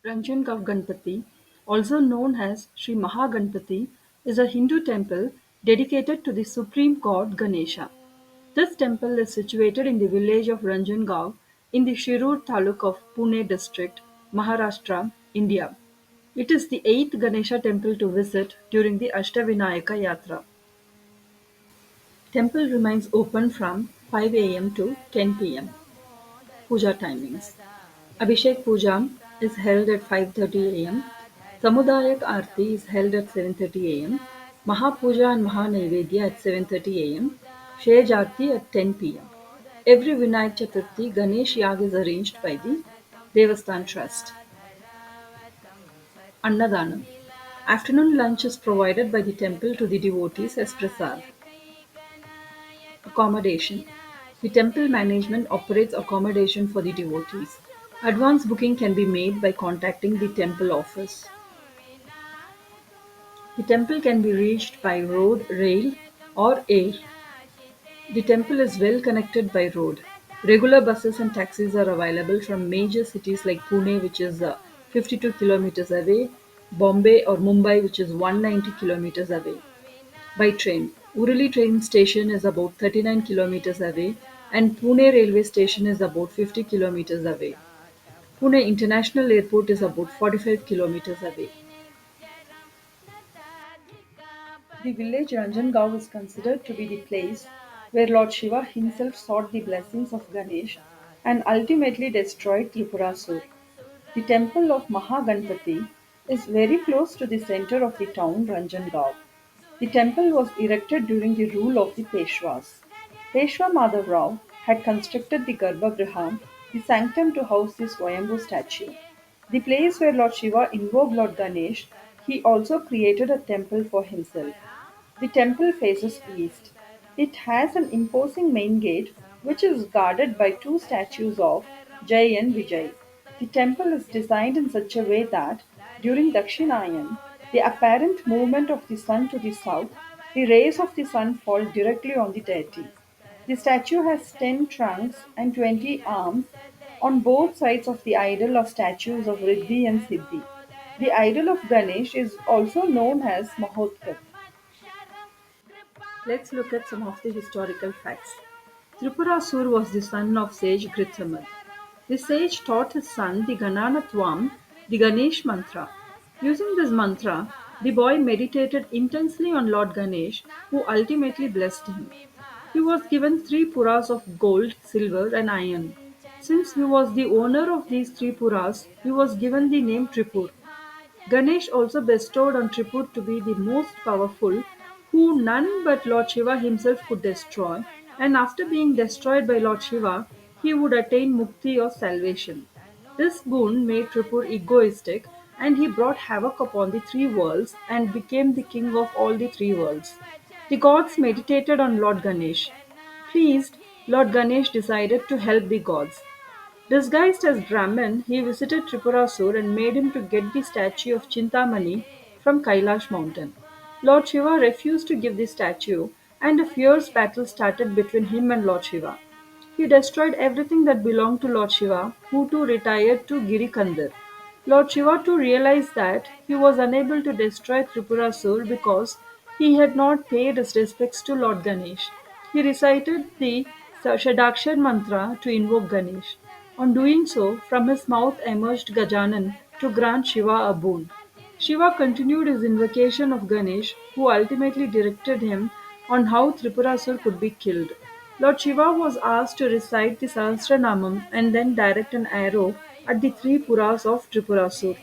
Ranjangaon Ganpati, also known as Sri Mahaganpati, is a Hindu temple dedicated to the supreme god Ganesha. This temple is situated in the village of Ranjangaon in the Shirur taluk of Pune district, Maharashtra, India. It is the eighth Ganesha temple to visit during the Ashtavinayaka Yatra. Temple remains open from 5 a.m. to 10 p.m. Puja timings. Abhishek Puja is held at 5:30 a.m. Samudayak Aarti is held at 7:30 a.m. Mahapuja and Mahanaivedya at 7:30 a.m. Shej Aarti at 10 p.m. Every Vinayak Chaturthi, Ganesh Yag is arranged by the Devasthan Trust. Annadanam. Afternoon lunch is provided by the temple to the devotees as prasad. Accommodation. The temple management operates accommodation for the devotees. Advance booking can be made by contacting the temple office. The temple can be reached by road, rail, or air. The temple is well connected by road. Regular buses and taxis are available from major cities like Pune, which is 52 kilometers away, Bombay or Mumbai, which is 190 kilometers away. By train, Urali train station is about 39 kilometers away, and Pune railway station is about 50 kilometers away. Pune International Airport is about 45 kilometers away. The village Ranjangaon is considered to be the place where Lord Shiva himself sought the blessings of Ganesh and ultimately destroyed Tripurasur. The temple of Mahaganpati is very close to the center of the town Ranjangaon. The temple was erected during the rule of the Peshwas. Peshwa Madhav Rao had constructed the Garbhagriha, the sanctum to house the Swayambhu statue. The place where Lord Shiva invoked Lord Ganesh, he also created a temple for himself. The temple faces east. It has an imposing main gate which is guarded by two statues of Jai and Vijay. The temple is designed in such a way that during Dakshinayan, the apparent movement of the sun to the south, the rays of the sun fall directly on the deity. The statue has 10 trunks and 20 arms. On both sides of the idol are statues of Riddhi and Siddhi. The idol of Ganesh is also known as Mahotkar. Let's look at some of the historical facts. Tripurasur was the son of sage Grithamad. The sage taught his son the Gananatvam, the Ganesh mantra. Using this mantra, the boy meditated intensely on Lord Ganesh, who ultimately blessed him. He was given three puras of gold, silver, and iron. Since he was the owner of these three puras, he was given the name Tripur. Ganesh also bestowed on Tripur to be the most powerful, who none but Lord Shiva himself could destroy, and after being destroyed by Lord Shiva, he would attain mukti or salvation. This boon made Tripur egoistic, and he brought havoc upon the three worlds and became the king of all the three worlds. The gods meditated on Lord Ganesh. Pleased, Lord Ganesh decided to help the gods. Disguised as Brahmin, he visited Tripurasur and made him to get the statue of Chintamani from Kailash mountain. Lord Shiva refused to give the statue, and a fierce battle started between him and Lord Shiva. He destroyed everything that belonged to Lord Shiva, who too retired to Girikandar. Lord Shiva too realized that he was unable to destroy Tripurasur because he had not paid his respects to Lord Ganesh. He recited the Shadakshar mantra to invoke Ganesh. On doing so, from his mouth emerged Gajanan to grant Shiva a boon. Shiva continued his invocation of Ganesh, who ultimately directed him on how Tripurasur could be killed. Lord Shiva was asked to recite the Sahasranamam and then direct an arrow at the three puras of Tripurasur.